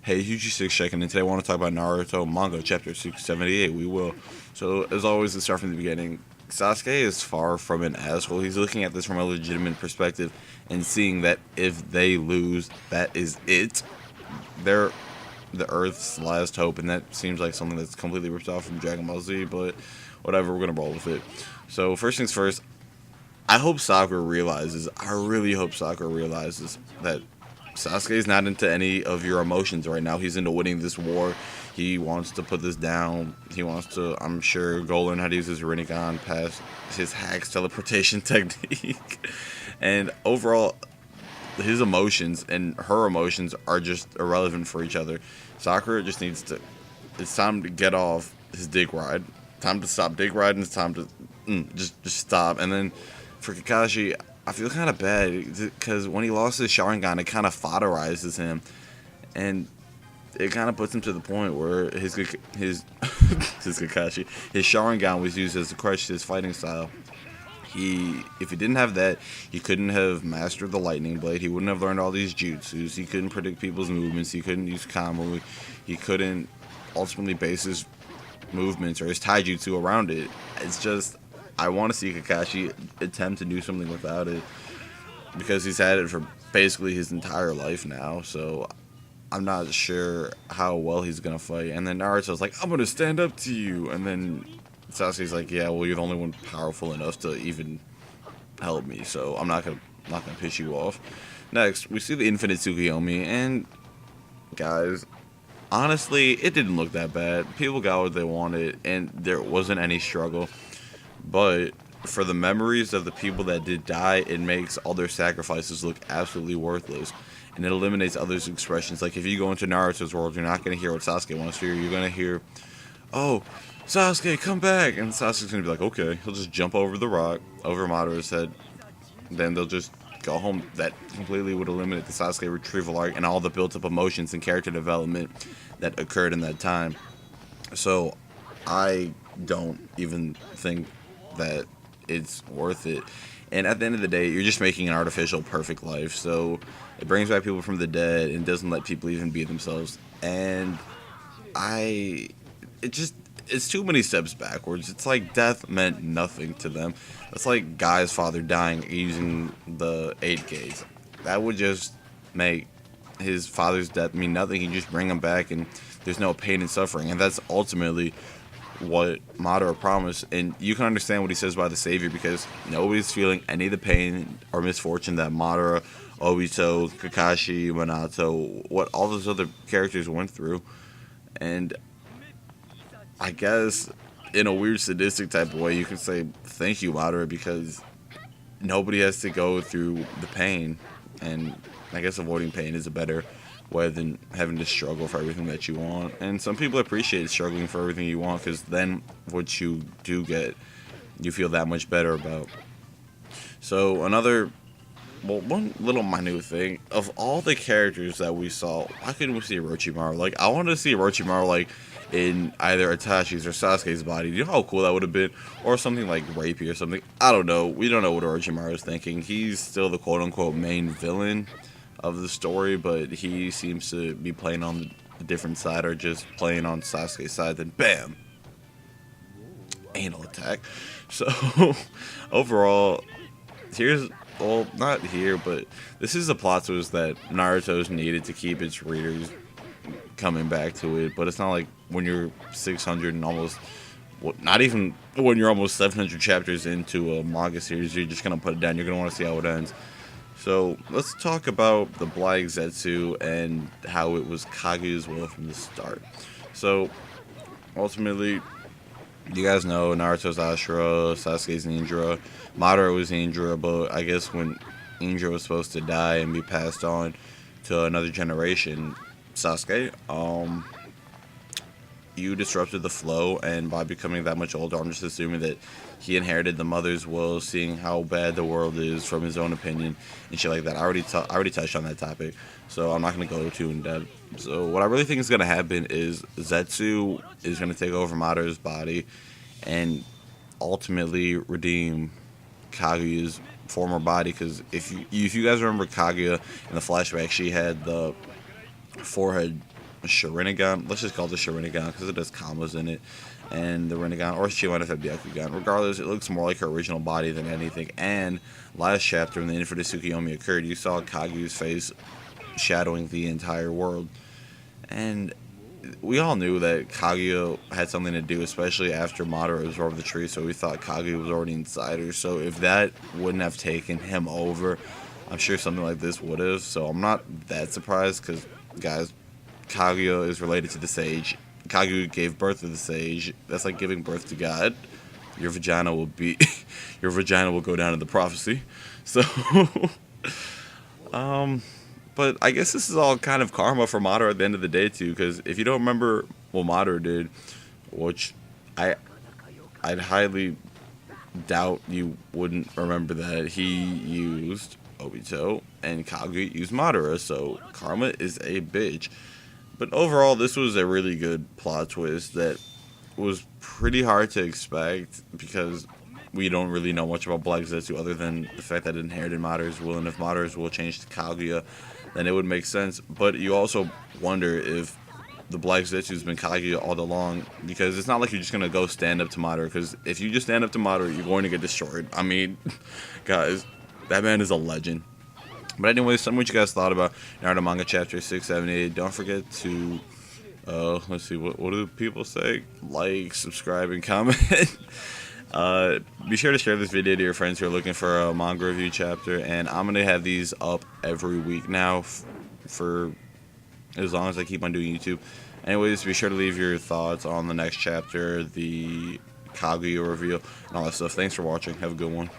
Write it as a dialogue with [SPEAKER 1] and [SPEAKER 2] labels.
[SPEAKER 1] Hey, UG6 checking in. Today I want to talk about Naruto manga chapter 678. We will. So, as always, let's start from the beginning. Sasuke is far from an asshole. He's looking at this from a legitimate perspective and seeing that if they lose, that is it. They're the Earth's last hope, and that seems like something that's completely ripped off from Dragon Ball Z, but whatever, we're going to roll with it. So, first things first, I hope Sakura realizes, I really hope Sakura realizes that Sasuke's not into any of your emotions right now. He's into winning this war. He wants to put this down. He wants to, I'm sure, go learn how to use his Rinnegan past his hacks teleportation technique. And overall, his emotions and her emotions are just irrelevant for each other. Sakura just needs to, it's time to get off his dick ride. Time to stop dick riding. It's time to just stop. And then for Kakashi, I feel kind of bad because when he lost his Sharingan, it kind of fodderizes him, and it kind of puts him to the point where his his Kakashi, his Sharingan was used as to crush his fighting style. If he didn't have that, he couldn't have mastered the lightning blade. He wouldn't have learned all these jutsus. He couldn't predict people's movements. He couldn't use Kamui. He couldn't ultimately base his movements or his taijutsu around it. It's just, I want to see Kakashi attempt to do something without it because he's had it for basically his entire life now. So I'm not sure how well he's gonna fight. And then Naruto's like, "I'm gonna stand up to you," and then Sasuke's like, "Yeah, well, you're the only one powerful enough to even help me, so I'm not gonna piss you off." Next, we see the Infinite Tsukiyomi, and guys, honestly, it didn't look that bad. People got what they wanted, and there wasn't any struggle. But for the memories of the people that did die, it makes all their sacrifices look absolutely worthless. And it eliminates others' expressions. Like, if you go into Naruto's world, you're not going to hear what Sasuke wants to hear. You're going to hear, "Oh, Sasuke, come back!" And Sasuke's going to be like, "Okay." He'll just jump over the rock, over Madara's head. Then they'll just go home. That completely would eliminate the Sasuke retrieval arc and all the built-up emotions and character development that occurred in that time. So, I don't even think that it's worth it. And at the end of the day, you're just making an artificial perfect life. So it brings back people from the dead and doesn't let people even be themselves. And it's too many steps backwards. It's like death meant nothing to them. It's like Guy's father dying using the 8 gates. That would just make his father's death mean nothing. You just bring him back and there's no pain and suffering. And that's ultimately what Madara promised, and you can understand what he says by the savior because nobody's feeling any of the pain or misfortune that Madara, Obito, Kakashi, Minato, what all those other characters went through. And I guess in a weird sadistic type of way, you can say thank you, Madara, because nobody has to go through the pain, and I guess avoiding pain is a better way than having to struggle for everything that you want. And some people appreciate struggling for everything you want because then what you do get, you feel that much better about. So one little minute thing, of all the characters that we saw, why couldn't we see Orochimaru? Like, I wanted to see Orochimaru like in either Itachi's or Sasuke's body. You know how cool that would have been? Or something like Rapey or something. I don't know. We don't know what Orochimaru is thinking. He's still the quote-unquote main villain of the story, but he seems to be playing on the different side or just playing on Sasuke's side. Then bam, anal attack. So overall, not here, but this is the plot twist that Naruto's needed to keep its readers coming back to it. But it's not like when you're 600 and almost, not even when you're almost 700 chapters into a manga series, you're just gonna put it down. You're gonna want to see how it ends. So let's talk about the Black Zetsu and how it was Kaguya's will from the start. So ultimately, you guys know Naruto's Ashura, Sasuke's Indra, Madara was Indra, but I guess when Indra was supposed to die and be passed on to another generation, Sasuke, you disrupted the flow, and by becoming that much older, I'm just assuming that he inherited the mother's will, seeing how bad the world is from his own opinion and shit like that. I already touched on that topic, so I'm not going to go too in depth. So what I really think is going to happen is Zetsu is going to take over Madara's body and ultimately redeem Kaguya's former body. Because if you guys remember Kaguya in the flashback, she had the forehead Sharingan. Let's just call it the Sharingan because it has commas in it. And the Rinnegan, or she might have had Byakugan. Regardless, it looks more like her original body than anything. And last chapter, when the Infinite Tsukuyomi occurred, you saw Kaguya's face shadowing the entire world. And we all knew that Kaguya had something to do, especially after Madara absorbed the tree, so we thought Kaguya was already inside her. So if that wouldn't have taken him over, I'm sure something like this would have. So I'm not that surprised because, guys, Kaguya is related to the Sage. Kaguya gave birth to the Sage. That's like giving birth to God. Your vagina will be, your vagina will go down in the prophecy. So, but I guess this is all kind of karma for Madara at the end of the day too. Because if you don't remember what Madara did, which I'd highly doubt you wouldn't remember that, he used Obito and Kaguya used Madara. So karma is a bitch. But overall, this was a really good plot twist that was pretty hard to expect because we don't really know much about Black Zetsu other than the fact that it inherited Madara's will, and if Madara's will changed to Kaguya, then it would make sense. But you also wonder if the Black Zetsu's been Kaguya all along, because it's not like you're just going to go stand up to Madara, because if you just stand up to Madara, you're going to get destroyed. I mean, guys, that man is a legend. But anyways, tell me what you guys thought about Naruto manga chapter 678. Don't forget to, let's see, what do people say? Like, subscribe, and comment. Be sure to share this video to your friends who are looking for a manga review chapter. And I'm going to have these up every week now for as long as I keep on doing YouTube. Anyways, be sure to leave your thoughts on the next chapter, the Kaguya reveal, and all that stuff. Thanks for watching. Have a good one.